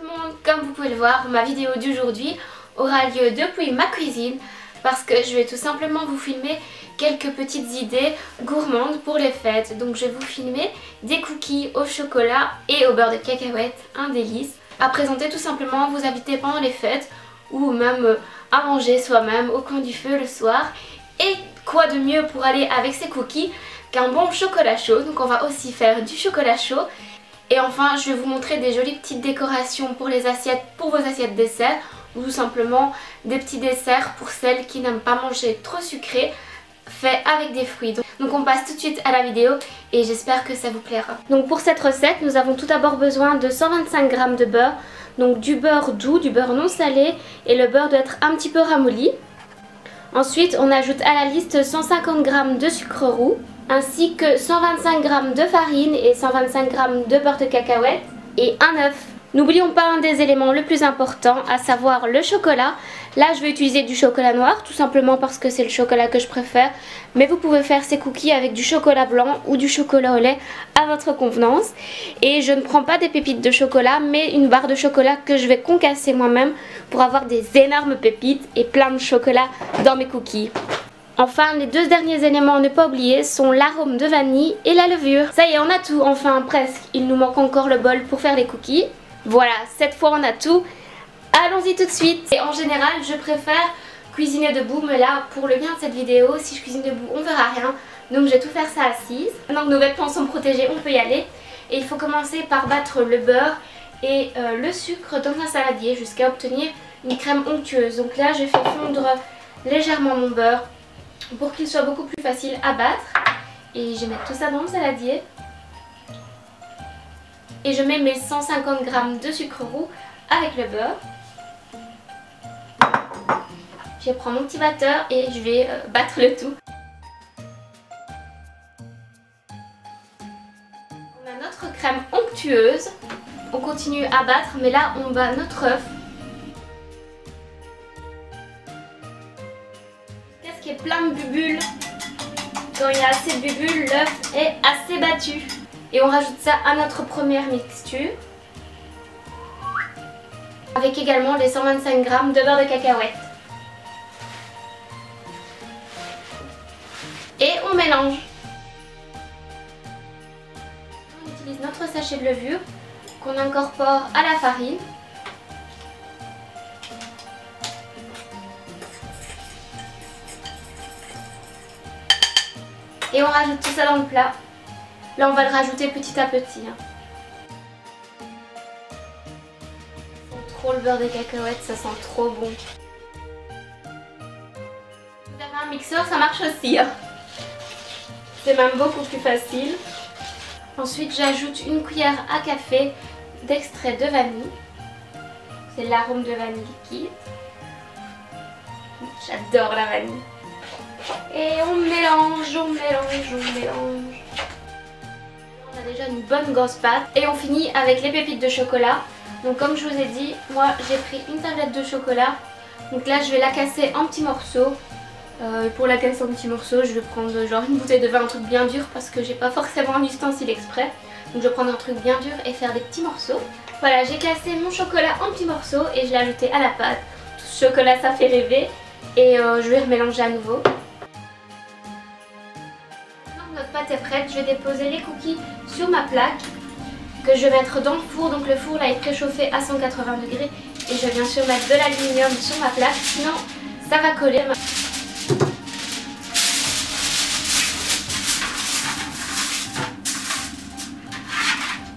tout le monde, comme vous pouvez le voir, ma vidéo d'aujourd'hui aura lieu depuis ma cuisine parce que je vais tout simplement vous filmer quelques petites idées gourmandes pour les fêtes. Donc je vais vous filmer des cookies au chocolat et au beurre de cacahuète, un délice, à présenter tout simplement, vous inviter pendant les fêtes ou même à manger soi-même au coin du feu le soir. Et quoi de mieux pour aller avec ces cookies qu'un bon chocolat chaud. Donc on va aussi faire du chocolat chaud. Et enfin, je vais vous montrer des jolies petites décorations pour les assiettes, pour vos assiettes dessert, ou tout simplement des petits desserts pour celles qui n'aiment pas manger trop sucré, fait avec des fruits. Donc on passe tout de suite à la vidéo et j'espère que ça vous plaira. Donc pour cette recette, nous avons tout d'abord besoin de 125 g de beurre, donc du beurre doux, du beurre non salé, et le beurre doit être un petit peu ramolli. Ensuite, on ajoute à la liste 150 g de sucre roux, ainsi que 125 g de farine et 125 g de beurre de cacahuète et un œuf. N'oublions pas un des éléments le plus important, à savoir le chocolat. Là je vais utiliser du chocolat noir, tout simplement parce que c'est le chocolat que je préfère. Mais vous pouvez faire ces cookies avec du chocolat blanc ou du chocolat au lait à votre convenance. Et je ne prends pas des pépites de chocolat, mais une barre de chocolat que je vais concasser moi-même pour avoir des énormes pépites et plein de chocolat dans mes cookies. Enfin, les deux derniers éléments à ne pas oublier sont l'arôme de vanille et la levure. Ça y est, on a tout, enfin presque. Il nous manque encore le bol pour faire les cookies. Voilà, cette fois on a tout. Allons-y tout de suite. Et en général, je préfère cuisiner debout, mais là, pour le bien de cette vidéo, si je cuisine debout, on verra rien. Donc je vais tout faire ça assise. Maintenant que nos vêtements sont protégés, on peut y aller. Et il faut commencer par battre le beurre et le sucre dans un saladier jusqu'à obtenir une crème onctueuse. Donc là, j'ai fait fondre légèrement mon beurre pour qu'il soit beaucoup plus facile à battre. Et je vais mettre tout ça dans le saladier. Et je mets mes 150 g de sucre roux avec le beurre. Je vais prendre mon petit batteur et je vais battre le tout. On a notre crème onctueuse. On continue à battre, mais là on bat notre œuf. Qu'est-ce qui est plein de bulles? Quand il y a assez de bulles, l'œuf est assez battu. Et on rajoute ça à notre première mixture. Avec également les 125 g de beurre de cacahuète. Et on mélange. On utilise notre sachet de levure qu'on incorpore à la farine. Et on rajoute tout ça dans le plat. Là on va le rajouter petit à petit. Trop le beurre de cacahuète, ça sent trop bon. Vous avez un mixeur, ça marche aussi. C'est même beaucoup plus facile. Ensuite j'ajoute une cuillère à café d'extrait de vanille. C'est l'arôme de vanille liquide. J'adore la vanille. Et on mélange, on mélange, on mélange. On a déjà une bonne grosse pâte. Et on finit avec les pépites de chocolat. Donc comme je vous ai dit, moi j'ai pris une tablette de chocolat. Donc là je vais la casser en petits morceaux. Pour la casser en petits morceaux, je vais prendre genre une bouteille de vin, un truc bien dur, parce que j'ai pas forcément un ustensile exprès. Donc je vais prendre un truc bien dur et faire des petits morceaux. Voilà, j'ai cassé mon chocolat en petits morceaux et je l'ai ajouté à la pâte. Tout ce chocolat ça fait rêver. Et je vais remélanger à nouveau. Notre pâte est prête, je vais déposer les cookies sur ma plaque que je vais mettre dans le four. Donc le four là est préchauffé à 180 degrés et je vais bien sûr mettre de l'aluminium sur ma plaque, sinon ça va coller.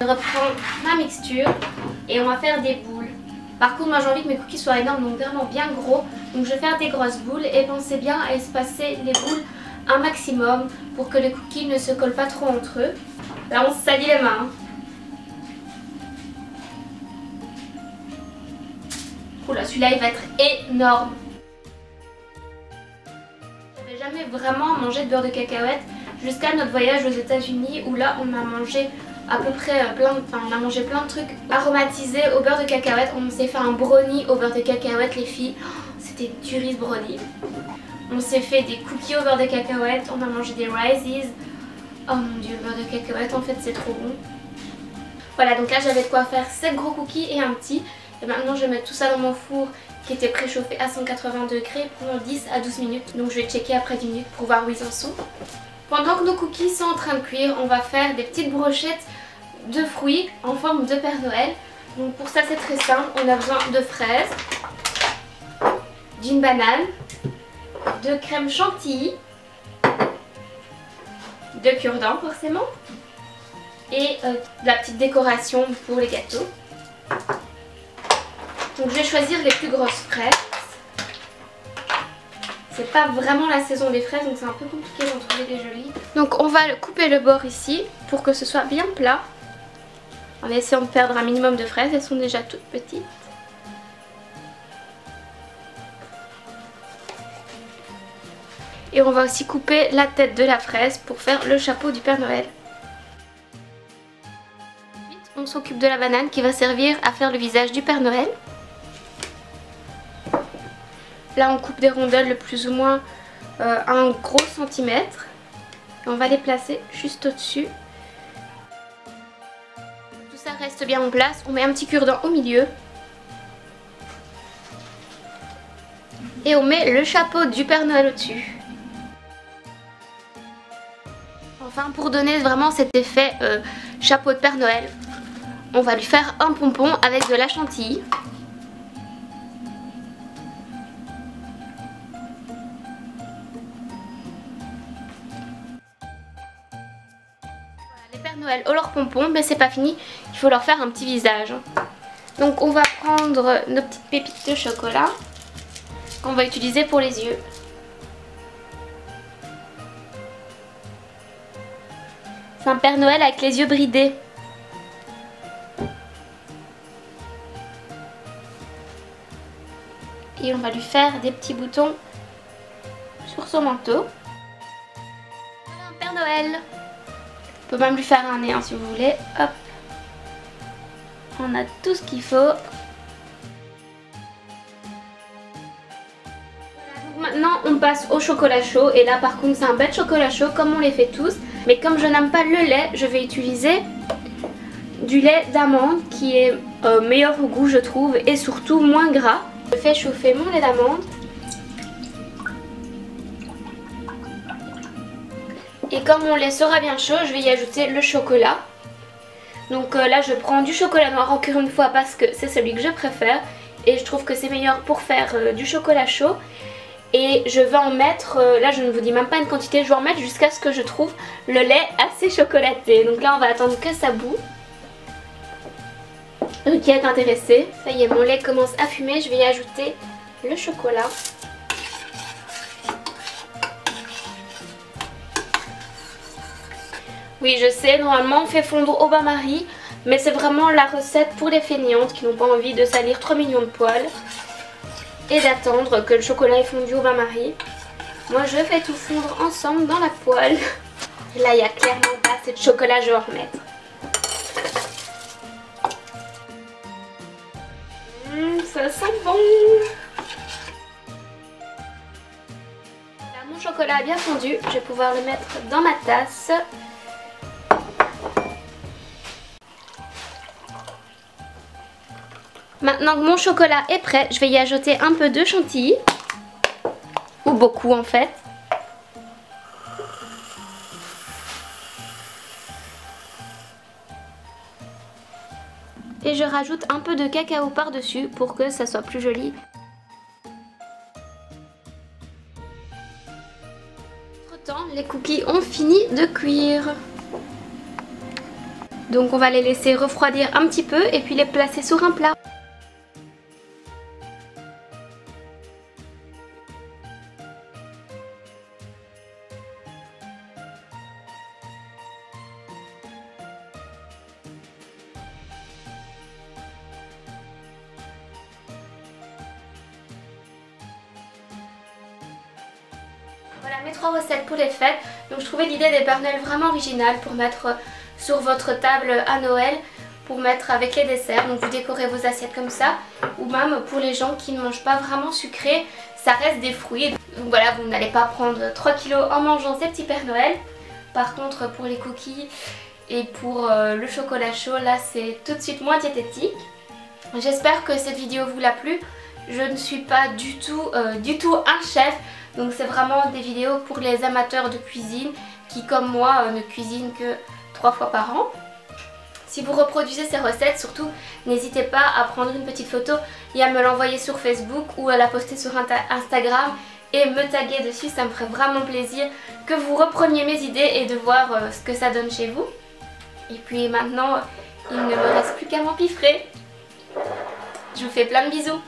Je reprends ma mixture et on va faire des boules. Par contre moi j'ai envie que mes cookies soient énormes, donc vraiment bien gros. Donc je vais faire des grosses boules et pensez bien à espacer les boules un maximum pour que les cookies ne se collent pas trop entre eux. Là on se salit les mains. Oula, celui-là il va être énorme. J'avais jamais vraiment mangé de beurre de cacahuète jusqu'à notre voyage aux États-Unis où là on a mangé à peu près on a mangé plein de trucs aromatisés au beurre de cacahuète. On s'est fait un brownie au beurre de cacahuète les filles. C'était du riz brownie. On s'est fait des cookies au beurre de cacahuète, on a mangé des Rices. Oh mon dieu, le beurre de cacahuète en fait c'est trop bon. Voilà, donc là j'avais de quoi faire 7 gros cookies et un petit. Et maintenant je vais mettre tout ça dans mon four qui était préchauffé à 180 degrés pendant 10 à 12 minutes. Donc je vais checker après 10 minutes pour voir où ils en sont. Pendant que nos cookies sont en train de cuire, on va faire des petites brochettes de fruits en forme de Père Noël. Donc pour ça c'est très simple, on a besoin de fraises, d'une banane, de crème chantilly, de cure-dent forcément, et de la petite décoration pour les gâteaux. Donc je vais choisir les plus grosses fraises. C'est pas vraiment la saison des fraises, donc c'est un peu compliqué d'en trouver des jolies. Donc on va couper le bord ici pour que ce soit bien plat. En essayant de perdre un minimum de fraises, elles sont déjà toutes petites. Et on va aussi couper la tête de la fraise pour faire le chapeau du Père Noël. Ensuite, on s'occupe de la banane qui va servir à faire le visage du Père Noël. Là on coupe des rondelles de plus ou moins 1 gros centimètre. Et on va les placer juste au-dessus. Tout ça reste bien en place. On met un petit cure-dent au milieu. Et on met le chapeau du Père Noël au-dessus. Enfin, pour donner vraiment cet effet chapeau de Père Noël, on va lui faire un pompon avec de la chantilly. Voilà, les Pères Noël ont leur pompon, mais c'est pas fini, il faut leur faire un petit visage. Donc on va prendre nos petites pépites de chocolat qu'on va utiliser pour les yeux. C'est un Père Noël avec les yeux bridés. Et on va lui faire des petits boutons sur son manteau. Voilà un Père Noël. On peut même lui faire un nez hein, si vous voulez. Hop. On a tout ce qu'il faut. Voilà, donc maintenant on passe au chocolat chaud. Et là par contre c'est un bête chocolat chaud comme on les fait tous. Mais comme je n'aime pas le lait, je vais utiliser du lait d'amande qui est meilleur au goût je trouve et surtout moins gras. Je fais chauffer mon lait d'amande. Et quand mon lait sera bien chaud, je vais y ajouter le chocolat. Donc là je prends du chocolat noir encore une fois parce que c'est celui que je préfère. Et je trouve que c'est meilleur pour faire du chocolat chaud. Et je vais en mettre, là je ne vous dis même pas une quantité, je vais en mettre jusqu'à ce que je trouve le lait assez chocolaté. Donc là on va attendre que ça bout. Qui est intéressé, ça y est mon lait commence à fumer, je vais y ajouter le chocolat. Oui je sais, normalement on fait fondre au bain-marie, mais c'est vraiment la recette pour les feignantes qui n'ont pas envie de salir 3 millions de poils. Et d'attendre que le chocolat est fondu au bain-marie. Moi je fais tout fondre ensemble dans la poêle. Et là il n'y a clairement pas assez de chocolat, je vais en remettre. Ça sent bon. Là mon chocolat a bien fondu, je vais pouvoir le mettre dans ma tasse. Maintenant que mon chocolat est prêt, je vais y ajouter un peu de chantilly. Ou beaucoup en fait. Et je rajoute un peu de cacao par-dessus pour que ça soit plus joli. Entre-temps, les cookies ont fini de cuire. Donc on va les laisser refroidir un petit peu et puis les placer sur un plat. Voilà mes 3 recettes pour les fêtes. Donc je trouvais l'idée des Père Noël vraiment originale pour mettre sur votre table à Noël, pour mettre avec les desserts. Donc vous décorez vos assiettes comme ça, ou même pour les gens qui ne mangent pas vraiment sucré, ça reste des fruits. Donc voilà, vous n'allez pas prendre 3 kilos en mangeant ces petits Père Noël. Par contre pour les cookies Et pour le chocolat chaud, là c'est tout de suite moins diététique. J'espère que cette vidéo vous l'a plu. Je ne suis pas du tout un chef. Donc c'est vraiment des vidéos pour les amateurs de cuisine qui comme moi ne cuisinent que 3 fois par an. Si vous reproduisez ces recettes, surtout n'hésitez pas à prendre une petite photo et à me l'envoyer sur Facebook ou à la poster sur Instagram et me taguer dessus. Ça me ferait vraiment plaisir que vous repreniez mes idées et de voir ce que ça donne chez vous. Et puis maintenant, il ne me reste plus qu'à m'empiffrer. Je vous fais plein de bisous.